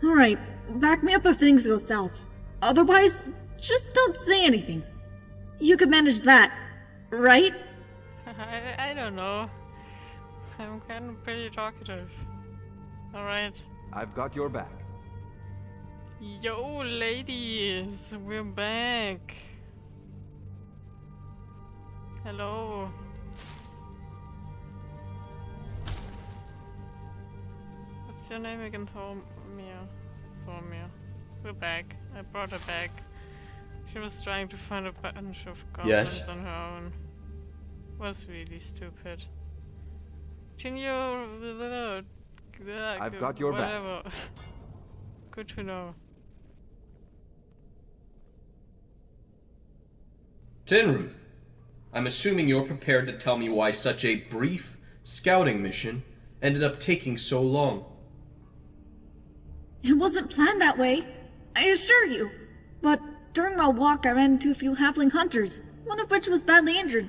Alright, back me up if things go south. Otherwise, just don't say anything. You could manage that, right? I don't know. I'm kind of pretty talkative. Alright. I've got your back. Yo, ladies, we're back. Hello. What's your name again? Thormir. We're back. I brought her back. She was trying to find a bunch of goblins on her own. Was really stupid. Can you... I've got your whatever. Good to know. Tinruth, I'm assuming you're prepared to tell me why such a brief scouting mission ended up taking so long. It wasn't planned that way, I assure you. But during our walk I ran into a few halfling hunters, one of which was badly injured.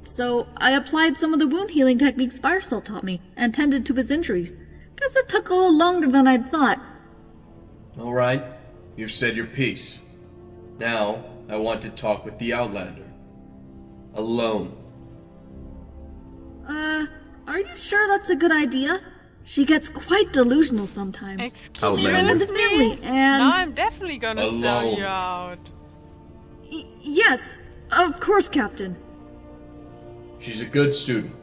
So I applied some of the wound healing techniques Firesalt taught me and tended to his injuries. Guess it took a little longer than I'd thought. Alright, you've said your piece. Now, I want to talk with the Outlander. Alone. Are you sure that's a good idea? She gets quite delusional sometimes. Excuse Even in the family, and... Now I'm definitely gonna sell you out. Yes, of course, Captain. She's a good student,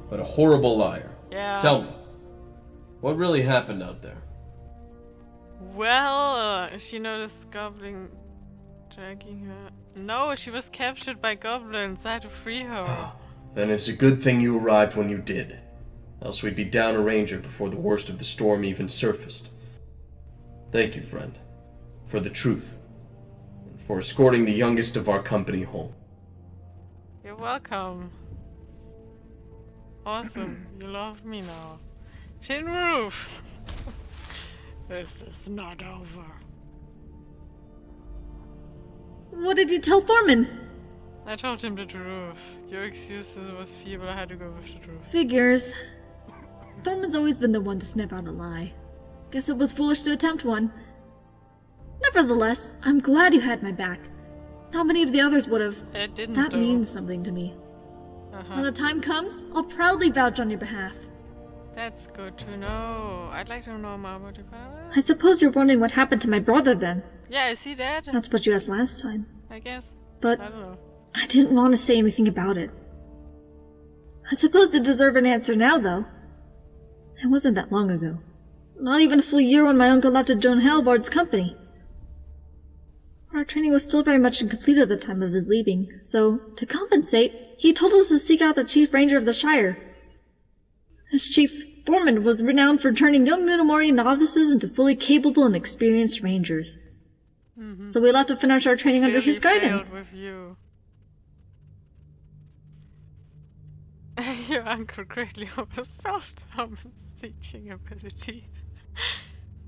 but a horrible liar. Yeah. Tell me, what really happened out there? Well, she noticed goblin dragging her. No, she was captured by goblins. I had to free her. Then it's a good thing you arrived when you did. Else we'd be down a ranger before the worst of the storm even surfaced. Thank you, friend, for the truth, and for escorting the youngest of our company home. You're welcome. Awesome, you love me now. Tin Roof! This is not over. What did you tell Thorman? I told him the truth. Your excuses was feeble, I had to go with the truth. Figures. Thorman's always been the one to sniff out a lie. Guess it was foolish to attempt one. Nevertheless, I'm glad you had my back. Not many of the others would have. It didn't, That though. means something to me. When the time comes, I'll proudly vouch on your behalf. That's good to know. I'd like to know more about your father. I suppose you're wondering what happened to my brother then. Yeah, is he dead? That's what you asked last time. I guess. But I don't know. I didn't want to say anything about it. I suppose I deserve an answer now, though. It wasn't that long ago. Not even a full year when my uncle left to join Halvard's company. Our training was still very much incomplete at the time of his leaving, so, to compensate, he told us to seek out the chief ranger of the Shire. His chief foreman was renowned for turning young Nunamori novices into fully capable and experienced rangers. So we left to finish our training under his Clearly guidance. failed with you. Your uncle greatly oversaw Thorman's teaching ability.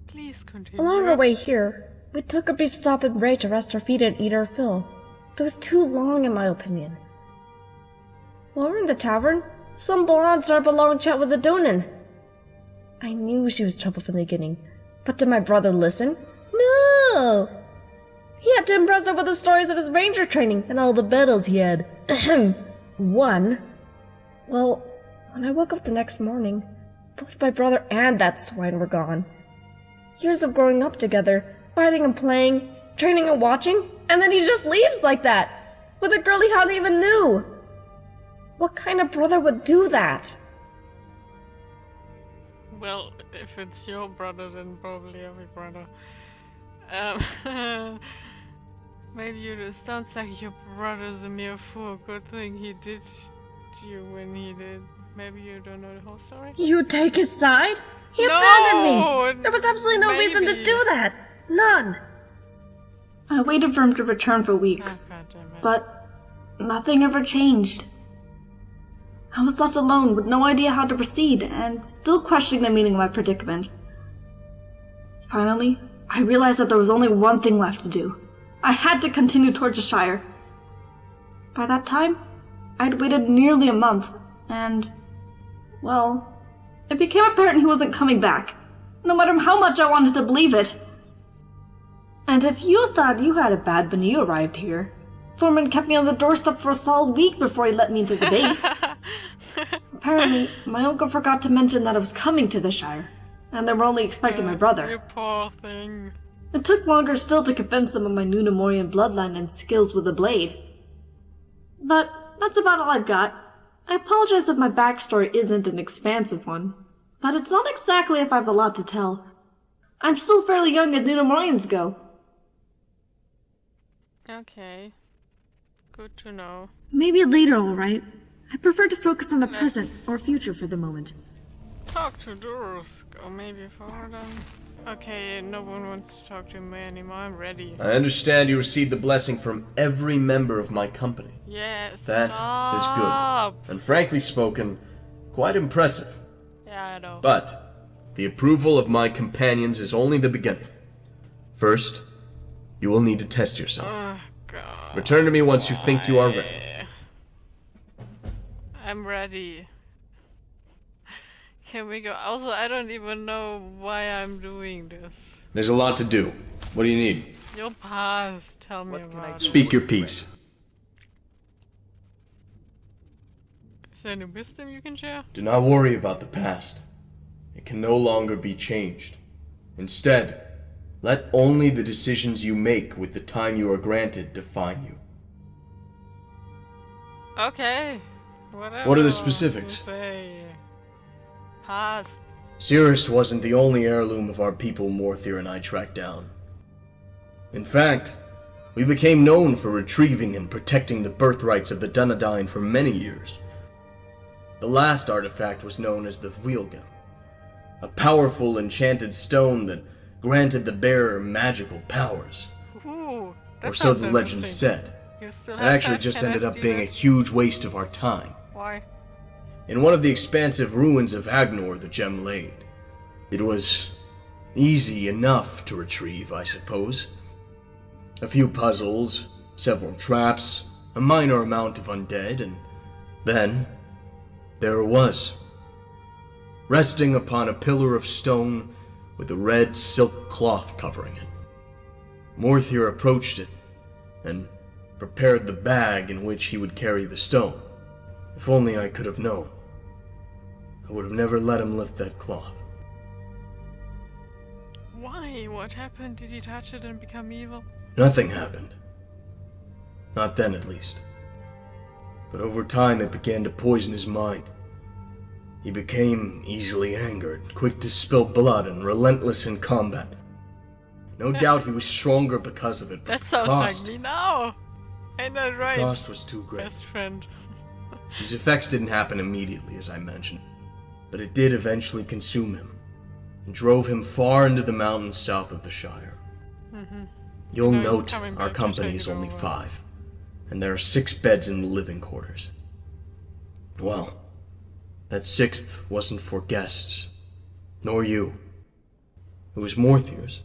Please continue. Along our way here, we took a brief stop in Bray to rest our feet and eat our fill. It was too long, in my opinion. While we're in the tavern, some blonde started up a long chat with a Donan. I knew she was trouble from the beginning, but did my brother listen? No! He had to impress her with the stories of his ranger training and all the battles he had. Won. Well, when I woke up the next morning, both my brother and that swine were gone. Years of growing up together, fighting and playing, training and watching, and then he just leaves like that, with a girl he hardly even knew. What kind of brother would do that? Well, if it's your brother, then probably every brother. Maybe it sounds like your brother's a mere fool. Good thing he did you when he did. Maybe you don't know the whole story? You take his side? He abandoned me! There was absolutely no reason to do that! None! I waited for him to return for weeks, Oh, God damn it. but nothing ever changed. I was left alone with no idea how to proceed, and still questioning the meaning of my predicament. Finally, I realized that there was only one thing left to do. I had to continue towards the Shire. By that time, I'd waited nearly a month, and, well, it became apparent he wasn't coming back. no matter how much I wanted to believe it. And if you thought you had it bad when you arrived here, Foreman kept me on the doorstep for a solid week before he let me into the base. Apparently, my uncle forgot to mention that I was coming to the Shire, and they were only expecting my brother. You poor thing. It took longer still to convince them of my Nunamorian bloodline and skills with the blade. But that's about all I've got. I apologize if my backstory isn't an expansive one, but it's not exactly if I have a lot to tell. I'm still fairly young as Nunamorians go. Okay. Good to know. Maybe later, alright. I prefer to focus on the present or future for the moment. Talk to Durusc, or maybe Fardan. Okay, no one wants to talk to me anymore, I'm ready. I understand you received the blessing from every member of my company. Yes, That is good. And frankly spoken, quite impressive. Yeah, I know. But the approval of my companions is only the beginning. First, you will need to test yourself. Oh, God. Return to me once you think you are ready. I'm ready. Can we go? Also, I don't even know why I'm doing this. There's a lot to do. What do you need? Your past, tell me about it. Speak your piece. Is there any wisdom you can share? Do not worry about the past. It can no longer be changed. Instead, let only the decisions you make with the time you are granted define you. Okay. Whatever. What are the specifics? You say. Past. Cirrus wasn't the only heirloom of our people Morthir and I tracked down. In fact, we became known for retrieving and protecting the birthrights of the Dunedain for many years. The last artifact was known as the Vilgem, a powerful enchanted stone that granted the bearer magical powers. Ooh, that or so sounds the legend interesting. said. You still It have actually that? just Can I ended up steal being a it? huge waste of our time. Why? In one of the expansive ruins of Agnor, the gem laid. It was easy enough to retrieve, I suppose. A few puzzles, several traps, a minor amount of undead, and then there it was. Resting upon a pillar of stone with a red silk cloth covering it. Morthir approached it and prepared the bag in which he would carry the stone. If only I could have known. I would have never let him lift that cloth. Why? What happened? Did he touch it and become evil? Nothing happened. Not then, at least. But over time, it began to poison his mind. He became easily angered, quick to spill blood, and relentless in combat. No doubt he was stronger because of it, but That sounds like me now! Ain't that right? the cost was too great. Best friend. His effects didn't happen immediately, as I mentioned, but it did eventually consume him, and drove him far into the mountains south of the Shire. You'll No, he's note coming our back to company take is it only over. 5, and there are 6 beds in the living quarters. Well, that 6th wasn't for guests, nor you. It was Morthir's,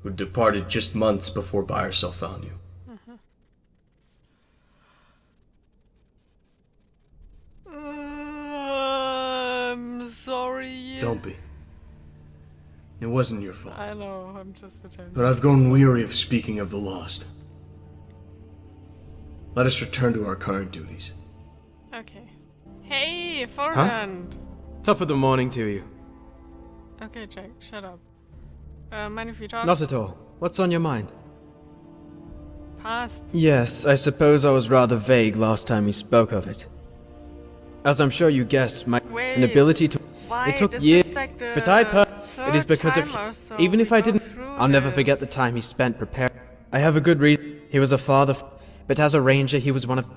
who departed just months before Byercell found you. I'm sorry. Don't be. It wasn't your fault. I know, I'm just pretending. But I've grown weary of speaking of the lost. Let us return to our current duties. Okay. Hey, forehand! Top of the morning to you. Okay, Jack, shut up. Mind if we talk? Not at all. What's on your mind? Past. Yes, I suppose I was rather vague last time we spoke of it. As I'm sure you guessed, my inability to... Why? It took This years, is like the but it is third because of... time or so Even if we I go didn't, through I'll never forget the this. time he spent preparing. I have a good reason. He was a father, but as a ranger he was one of...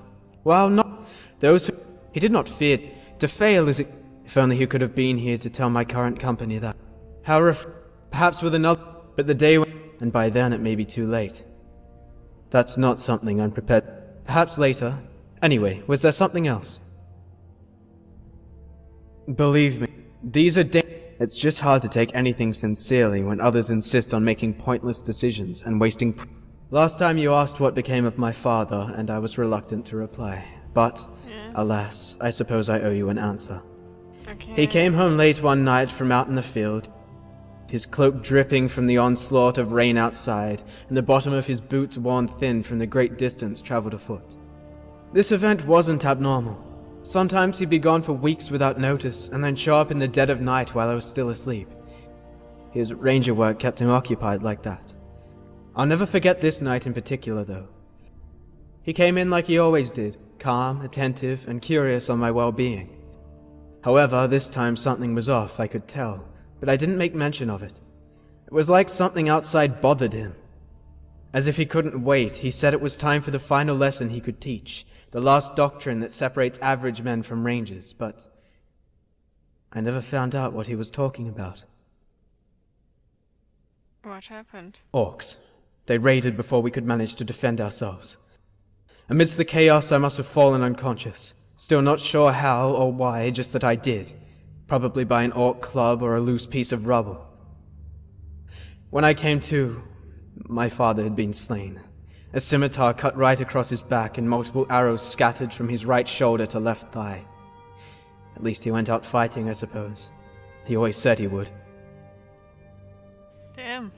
Well, not those who... He did not fear to fail, is it? If only he could have been here to tell my current company that. Perhaps with another... But the day when... And by then it may be too late. That's not something I'm prepared... Perhaps later. Anyway, was there something else? Believe me, these are it's just hard to take anything sincerely when others insist on making pointless decisions and wasting Last time you asked what became of my father, and I was reluctant to reply. But, Yes. alas, I suppose I owe you an answer. Okay. He came home late one night from out in the field. his cloak dripping from the onslaught of rain outside, and the bottom of his boots worn thin from the great distance traveled afoot. This event wasn't abnormal. Sometimes he'd be gone for weeks without notice, and then show up in the dead of night while I was still asleep. His ranger work kept him occupied like that. I'll never forget this night in particular, though. He came in like he always did, calm, attentive, and curious on my well-being. However, this time something was off, I could tell, but I didn't make mention of it. It was like something outside bothered him. As if he couldn't wait, he said it was time for the final lesson he could teach, the last doctrine that separates average men from rangers, but I never found out what he was talking about. What happened? Orcs. They raided before we could manage to defend ourselves. Amidst the chaos, I must have fallen unconscious. Still not sure how or why, just that I did. Probably by an orc club or a loose piece of rubble. When I came to, my father had been slain. A scimitar cut right across his back and multiple arrows scattered from his right shoulder to left thigh. At least he went out fighting, I suppose. He always said he would. Damn.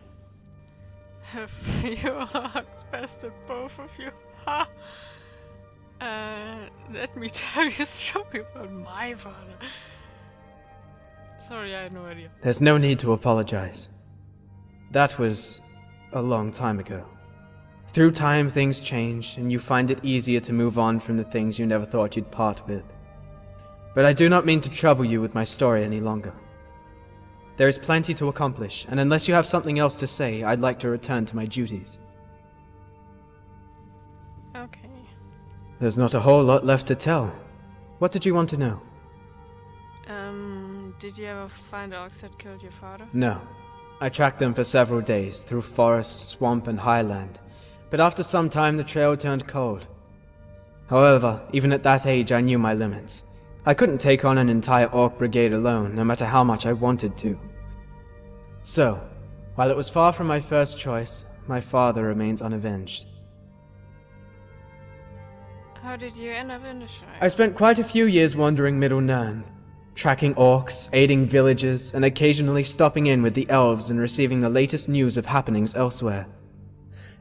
A few orcs bested both of you. Ha! Let me tell you a story about my father. Sorry, I had no idea. There's no need to apologize. That was a long time ago. Through time, things change, and you find it easier to move on from the things you never thought you'd part with. But I do not mean to trouble you with my story any longer. There is plenty to accomplish, and unless you have something else to say, I'd like to return to my duties. Okay. There's not a whole lot left to tell. What did you want to know? Did you ever find the orcs that killed your father? No. I tracked them for several days, through forest, swamp, and highland. But after some time, the trail turned cold. However, even at that age, I knew my limits. I couldn't take on an entire orc brigade alone, no matter how much I wanted to. So, while it was far from my first choice, my father remains unavenged. How did you end up in the Shire? I spent quite a few years wandering Middle Nirn, tracking orcs, aiding villagers, and occasionally stopping in with the elves and receiving the latest news of happenings elsewhere.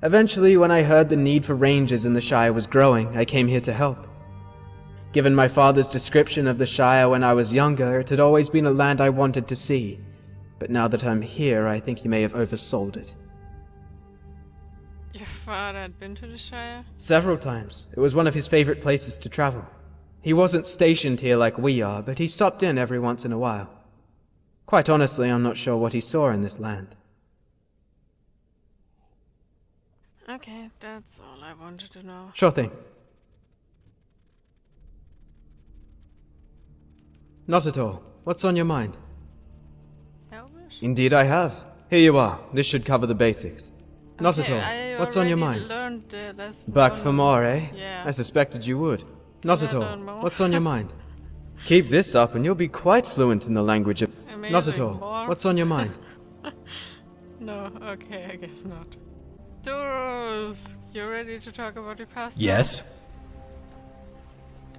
Eventually, when I heard the need for rangers in the Shire was growing, I came here to help. Given my father's description of the Shire when I was younger, it had always been a land I wanted to see. But now that I'm here, I think he may have oversold it. Your father had been to the Shire? Several times. It was one of his favorite places to travel. He wasn't stationed here like we are, but he stopped in every once in a while. Quite honestly, I'm not sure what he saw in this land. Okay, that's all I wanted to know. Sure thing. Not at all. What's on your mind? Elvish? Indeed I have. Here you are. This should cover the basics. Not at all. What's on your mind? Learned the lesson. Back for more, eh? Yeah. I suspected you would. Not Can at I all. learn more? What's on your mind? Keep this up and you'll be quite fluent in the language of... Amazing. Not at all. More? What's on your mind? No, okay, I guess not. Durusc, you ready to talk about your past? Yes?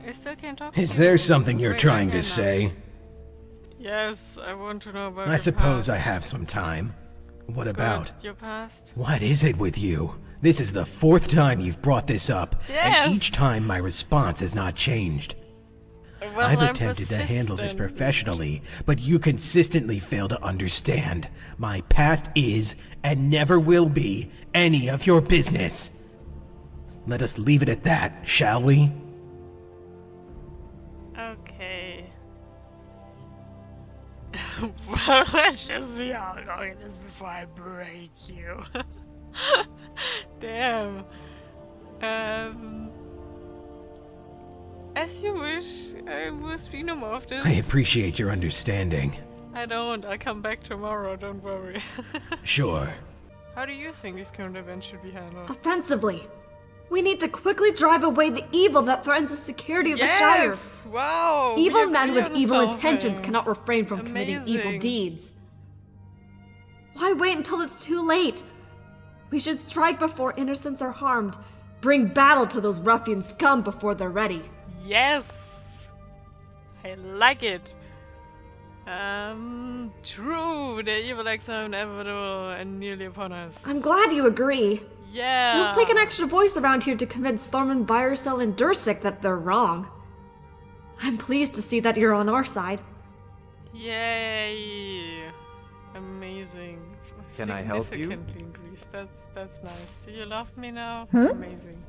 I still can't talk. Is there something you're Wait, trying I to can now. say? Yes, I want to know about I your suppose past. I have some time. What Good, about? your past? What is it with you? This is the 4th time you've brought this up, Yes! and each time my response has not changed. Well, I've I'm attempted to handle this persistent. professionally, but you consistently fail to understand. My past is, and never will be, any of your business. Let us leave it at that, shall we? Okay. Well, let's just see how long it is before I break you. Damn. As you wish, I will speak no more of this. I appreciate your understanding. I don't. I'll come back tomorrow, don't worry. Sure. How do you think this current event should be handled? Offensively. We need to quickly drive away the evil that threatens the security of the Shire. Yes! Wow! we Evil men agree with on evil something. intentions cannot refrain from committing evil Amazing. deeds. Why wait until it's too late? We should strike before innocents are harmed. Bring battle to those ruffian scum before they're ready. Yes! I like it. True! The evil exile inevitable and nearly upon us. I'm glad you agree. Yeah! It'll take an extra voice around here to convince Thorman, Byercell, and Durusc that they're wrong. I'm pleased to see that you're on our side. Yay! Amazing. Can I help you? Significantly increased. That's nice. Do you love me now? Huh? Amazing.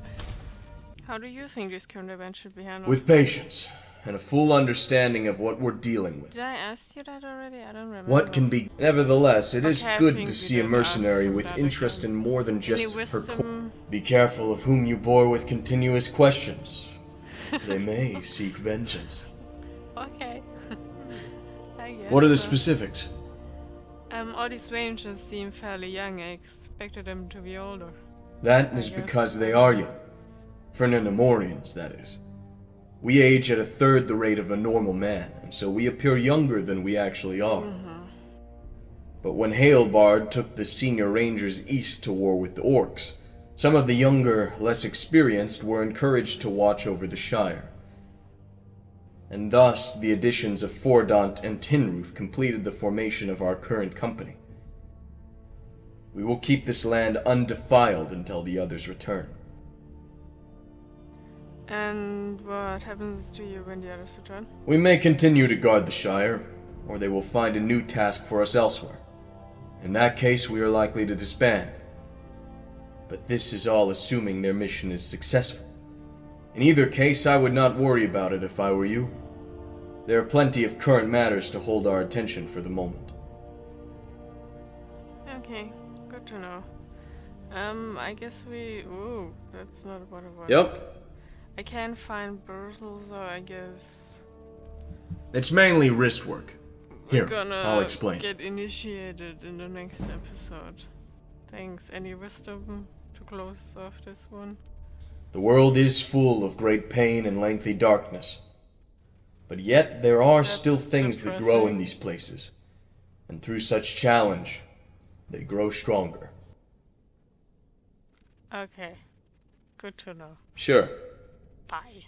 How do you think this current event should be handled? With patience, and a full understanding of what we're dealing with. Did I ask you that already? I don't remember. What can be... Nevertheless, it is Okay, I good think to we see a did mercenary ask with that interest again. in more than Any just her wisdom? Be careful of whom you bore with continuous questions. They may seek vengeance. Okay. I guess. What are the so. specifics? All these rangers seem fairly young. I expected them to be older. That I is guess. because they are young. For Nanomorians, that is. We age at a third the rate of a normal man, and so we appear younger than we actually are. But when Halebard took the senior rangers east to war with the orcs, some of the younger, less experienced were encouraged to watch over the Shire. And thus, the additions of Fordant and Tinruth completed the formation of our current company. We will keep this land undefiled until the others return. And what happens to you when the others return? We may continue to guard the Shire, or they will find a new task for us elsewhere. In that case, we are likely to disband. But this is all assuming their mission is successful. In either case, I would not worry about it if I were you. There are plenty of current matters to hold our attention for the moment. Okay, good to know. I guess we... Ooh, that's not what it was. Yep. I can't find Bursel, so I guess... It's mainly wrist work. Here, We're gonna I'll explain. get initiated in the next episode. Thanks. Any wisdom to close off this one? The world is full of great pain and lengthy darkness. But yet there are That's still things that grow depressing. in these places. And through such challenge, they grow stronger. Okay. Good to know. Sure. Bye.